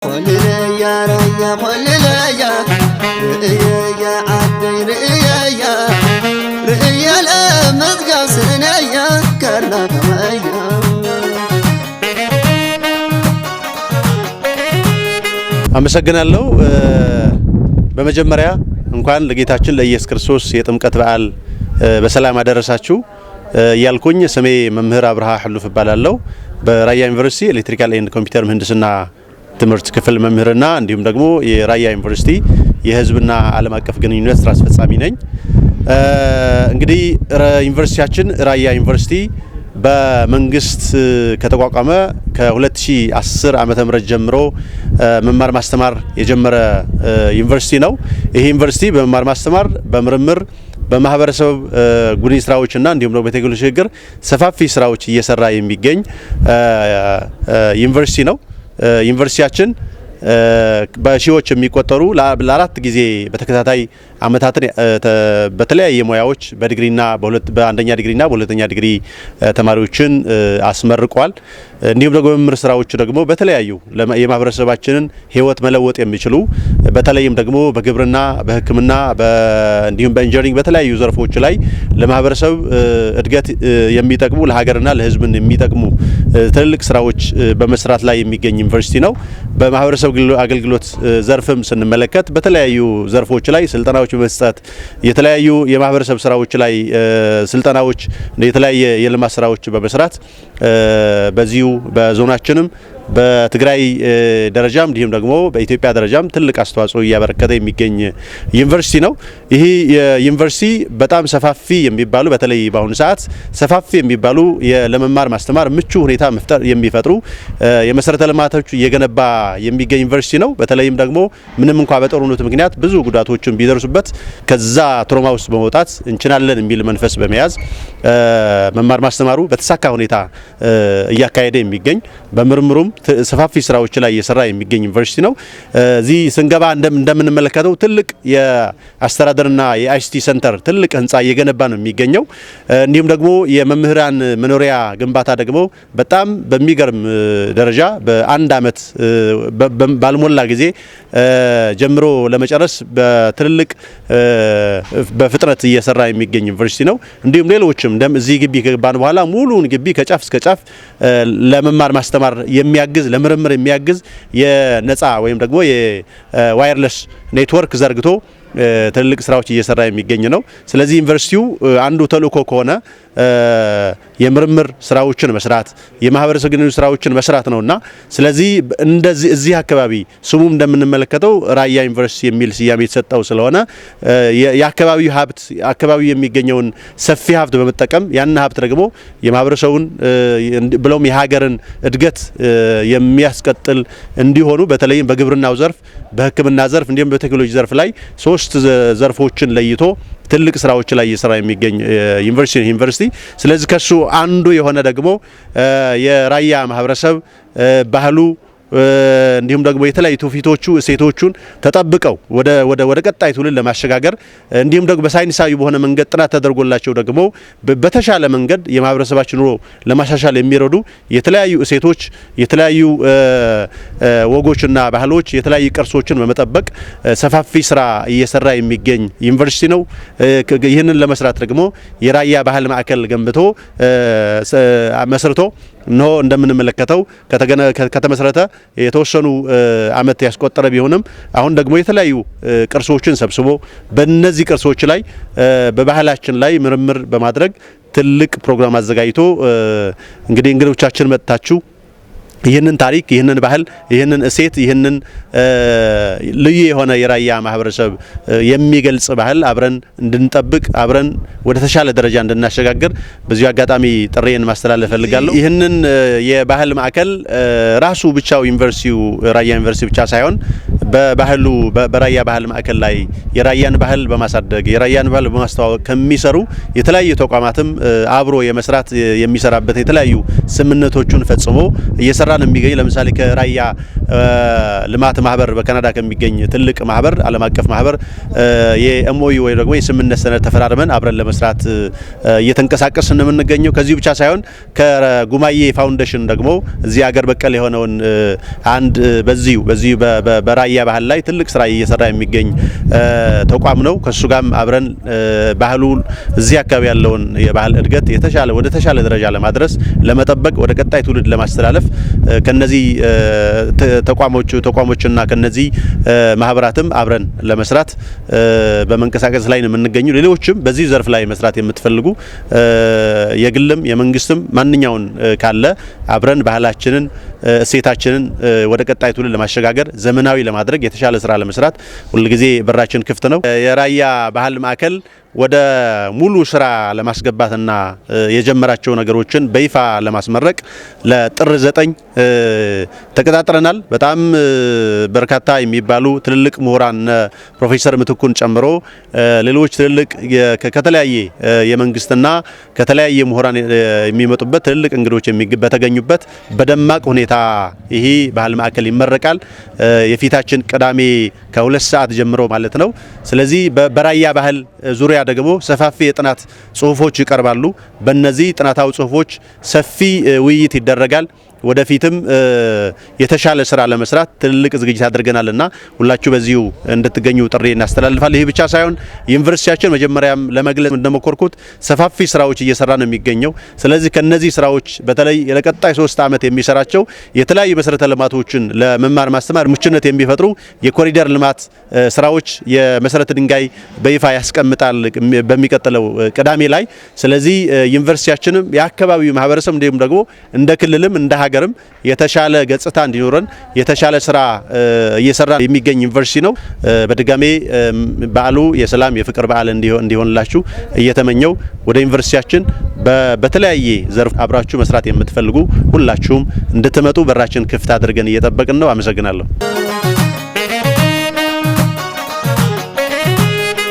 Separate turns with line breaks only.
خليليا ريا خليليا ريا عدي ريا ريا لا مزقا سنيا كرنا كميا
አመሰግናለሁ በመጀመሪያ እንኳን ለጌታችን ለኢየሱስ ክርስቶስ የጥምቀት በዓል በሰላም አደረሳችሁ ያልኩኝ ስሜ መምህር አብርሃ ህሉፍ እባላለሁ በራያ ዩኒቨርሲቲ ኤሌክትሪካል ኤንድ ኮምፒውተር ምህንድስና ትምህርት ክፍል መምህርና እንዲሁም ደግሞ የራያ ዩኒቨርሲቲ የህዝብና ዓለም አቀፍ ግንኙነት ስራ አስፈጻሚ ነኝ። እንግዲህ ዩኒቨርሲቲያችን ራያ ዩኒቨርሲቲ በመንግስት ከተቋቋመ ከ2010 ዓመተ ምህረት ጀምሮ መማር ማስተማር የጀመረ ዩኒቨርሲቲ ነው። ይሄ ዩኒቨርሲቲ በመማር ማስተማር በምርምር በማህበረሰብ ጉዳይ ስራዎችና እንዲሁም ደግሞ በቴክኖሎጂ ሽግግር ሰፋፊ ስራዎች እየሰራ የሚገኝ ዩኒቨርሲቲ ነው። ዩኒቨርሲቲያችን በሺዎች የሚቆጠሩ ለአራት ጊዜ በተከታታይ አመታትን በተለያየ ሙያዎች በዲግሪና በአንደኛ ዲግሪና በሁለተኛ ዲግሪ ተማሪዎችን አስመርቋል። እንዲሁም ደግሞ በምርምር ስራዎች ደግሞ በተለያዩ የማህበረሰባችንን ህይወት መለወጥ የሚችሉ በተለይም ደግሞ በግብርና በሕክምና እንዲሁም በኢንጂነሪንግ በተለያዩ ዘርፎች ላይ ለማህበረሰብ እድገት የሚጠቅሙ ለሀገርና ለህዝብ የሚጠቅሙ ትልልቅ ስራዎች በመስራት ላይ የሚገኝ ዩኒቨርሲቲ ነው። በማህበረሰብ አገልግሎት ዘርፍም ስንመለከት በተለያዩ ዘርፎች ላይ ስልጠናዎች በመስጠት የተለያዩ የማህበረሰብ ስራዎች ላይ ስልጠናዎች የተለያየ የልማት ስራዎች በመስራት በዚሁ በዞናችንም በትግራይ ደረጃም እንዲሁም ደግሞ በኢትዮጵያ ደረጃም ትልቅ አስተዋጽኦ እያበረከተ የሚገኝ ዩኒቨርሲቲ ነው። ይሄ ዩኒቨርሲቲ በጣም ሰፋፊ የሚባሉ በተለይ በአሁኑ ሰዓት ሰፋፊ የሚባሉ ለመማር ማስተማር ምቹ ሁኔታ መፍጠር የሚፈጥሩ የመሰረተ ልማቶች እየገነባ የሚገኝ ዩኒቨርሲቲ ነው። በተለይም ደግሞ ምንም እንኳን በጦርነቱ ምክንያት ብዙ ጉዳቶችን ቢደርሱበት ከዛ ትሮማ ውስጥ በመውጣት እንችላለን የሚል መንፈስ በመያዝ መማር ማስተማሩ በተሳካ ሁኔታ እያካሄደ የሚገኝ በምርምሩም ሰፋፊ ስራዎች ላይ እየሰራ የሚገኝ ዩኒቨርሲቲ ነው። እዚህ ስንገባ እንደምንመለከተው ትልቅ የአስተዳደርና የአይሲቲ ሴንተር ትልቅ ህንጻ እየገነባ ነው የሚገኘው። እንዲሁም ደግሞ የመምህራን መኖሪያ ግንባታ ደግሞ በጣም በሚገርም ደረጃ በአንድ አመት ባልሞላ ጊዜ ጀምሮ ለመጨረስ በትልልቅ በፍጥነት እየሰራ የሚገኝ ዩኒቨርሲቲ ነው። እንዲሁም ሌሎችም እዚህ ግቢ ከገባን በኋላ ሙሉን ግቢ ከጫፍ እስከ ጫፍ ለመማር ማስተማር የሚያግዝ ለምርምር የሚያግዝ የነፃ ወይም ደግሞ የዋየርለስ ኔትወርክ ዘርግቶ ትልልቅ ስራዎች እየሰራ የሚገኝ ነው። ስለዚህ ዩኒቨርሲቲው አንዱ ተልእኮ ከሆነ የምርምር ስራዎችን መስራት የማህበረሰብ ግንኙነት ስራዎችን መስራት ነውና ስለዚህ እንደዚህ እዚህ አካባቢ ስሙ እንደምንመለከተው ራያ ዩኒቨርሲቲ የሚል ስያሜ የተሰጠው ስለሆነ የአካባቢው ሀብት አካባቢው የሚገኘውን ሰፊ ሀብት በመጠቀም ያን ሀብት ደግሞ የማህበረሰቡን ብሎም የሀገርን እድገት የሚያስቀጥል እንዲሆኑ በተለይም በግብርናው ዘርፍ በሕክምና ዘርፍ እንዲሁም በቴክኖሎጂ ዘርፍ ላይ ሶስት ዘርፎችን ለይቶ ትልቅ ስራዎች ላይ እየሰራ የሚገኝ ዩኒቨርሲቲ። ስለዚህ ከሱ አንዱ የሆነ ደግሞ የራያ ማህበረሰብ ባህሉ እንዲሁም ደግሞ የተለያዩ ትውፊቶቹ እሴቶቹን ተጠብቀው ወደ ቀጣይ ትውልድ ለማሸጋገር እንዲሁም ደግሞ በሳይንሳዊ በሆነ መንገድ ጥናት ተደርጎላቸው ደግሞ በተሻለ መንገድ የማህበረሰባችን ኑሮ ለማሻሻል የሚረዱ የተለያዩ እሴቶች የተለያዩ ወጎችና ባህሎች የተለያዩ ቅርሶችን በመጠበቅ ሰፋፊ ስራ እየሰራ የሚገኝ ዩኒቨርሲቲ ነው። ይህንን ለመስራት ደግሞ የራያ ባህል ማዕከል ገንብቶ መስርቶ ነው እንደምንመለከተው ከተመሰረተ የተወሰኑ አመት ያስቆጠረ ቢሆንም አሁን ደግሞ የተለያዩ ቅርሶችን ሰብስቦ በእነዚህ ቅርሶች ላይ በባህላችን ላይ ምርምር በማድረግ ትልቅ ፕሮግራም አዘጋጅቶ እንግዲህ እንግዶቻችን መጥታችሁ ይህንን ታሪክ ይህንን ባህል ይህንን እሴት ይህንን ልዩ የሆነ የራያ ማህበረሰብ የሚገልጽ ባህል አብረን እንድንጠብቅ አብረን ወደ ተሻለ ደረጃ እንድናሸጋግር በዚሁ አጋጣሚ ጥሬን ማስተላለፍ ፈልጋለሁ። ይህንን የባህል ማዕከል ራሱ ብቻው ዩኒቨርሲቲው ራያ ዩኒቨርሲቲ ብቻ ሳይሆን በባህሉ በራያ ባህል ማዕከል ላይ የራያን ባህል በማሳደግ የራያን ባህል በማስተዋወቅ ከሚሰሩ የተለያዩ ተቋማትም አብሮ የመስራት የሚሰራበት የተለያዩ ስምምነቶችን ፈጽሞ እየሰራ ነው የሚገኝ። ለምሳሌ ከራያ ልማት ማህበር በካናዳ ከሚገኝ ትልቅ ማህበር ዓለም አቀፍ ማህበር የኤምኦዩ ወይ ደግሞ የስምምነት ሰነድ ተፈራርመን አብረን ለመስራት እየተንቀሳቀስን ነው የምንገኘው። ከዚህ ብቻ ሳይሆን ከጉማዬ ፋውንዴሽን ደግሞ እዚህ ሀገር በቀል የሆነውን አንድ በዚሁ በራያ ባህል ላይ ትልቅ ስራ እየሰራ የሚገኝ ተቋም ነው። ከሱ ጋርም አብረን ባህሉን እዚህ አካባቢ ያለውን የባህል እድገት የተሻለ ወደ ተሻለ ደረጃ ለማድረስ ለመጠበቅ ወደ ቀጣይ ትውልድ ለማስተላለፍ ከነዚህ ተቋሞችና ከነዚህ ማህበራትም አብረን ለመስራት በመንቀሳቀስ ላይ ነው የምንገኘው። ሌሎችም በዚህ ዘርፍ ላይ መስራት የምትፈልጉ የግልም የመንግስትም ማንኛውን ካለ አብረን ባህላችንን እሴታችንን ወደ ቀጣይ ትውልድ ለማሸጋገር ዘመናዊ ለማድረግ የተሻለ ስራ ለመስራት ሁልጊዜ በራችን ክፍት ነው። የራያ ባህል ማዕከል ወደ ሙሉ ስራ ለማስገባትና የጀመራቸው ነገሮችን በይፋ ለማስመረቅ ለጥር 9 ተቀጣጥረናል። በጣም በርካታ የሚባሉ ትልልቅ ምሁራን ፕሮፌሰር ምትኩን ጨምሮ ሌሎች ትልልቅ ከተለያየ የመንግስትና ከተለያየ ምሁራን የሚመጡበት ትልልቅ እንግዶች በተገኙበት በደማቅ ሁኔታ ይሄ ባህል ማዕከል ይመረቃል። የፊታችን ቅዳሜ ከ2 ሰዓት ጀምሮ ማለት ነው። ስለዚህ በራያ ባህል ዙሪያ ደግሞ ሰፋፊ የጥናት ጽሁፎች ይቀርባሉ። በእነዚህ ጥናታዊ ጽሁፎች ሰፊ ውይይት ይደረጋል። ወደፊትም የተሻለ ስራ ለመስራት ትልቅ ዝግጅት አድርገናልና ሁላችሁ በዚሁ እንድትገኙ ጥሪ እናስተላልፋለን። ይህ ብቻ ሳይሆን ዩኒቨርሲቲያችን መጀመሪያም ለመግለጽ እንደሞከርኩት ሰፋፊ ስራዎች እየሰራ ነው የሚገኘው። ስለዚህ ከነዚህ ስራዎች በተለይ ለቀጣይ 3 ዓመት የሚሰራቸው የተለያዩ መሰረተ ልማቶችን ለመማር ማስተማር ምቹነት የሚፈጥሩ የኮሪደር ልማት ስራዎች የመሰረተ ድንጋይ በይፋ ያስቀምጣል በሚቀጥለው ቅዳሜ ላይ። ስለዚህ ዩኒቨርሲቲያችንም የአካባቢው ማህበረሰብ እንዲሁም ደግሞ እንደ ክልልም እንደ ሀገርም የተሻለ ገጽታ እንዲኖረን የተሻለ ስራ እየሰራ የሚገኝ ዩኒቨርሲቲ ነው። በድጋሜ በዓሉ የሰላም የፍቅር በዓል እንዲሆንላችሁ እየተመኘው ወደ ዩኒቨርሲቲያችን በተለያየ ዘርፍ አብራችሁ መስራት የምትፈልጉ ሁላችሁም እንድትመጡ በራችን ክፍት አድርገን እየጠበቅን ነው። አመሰግናለሁ።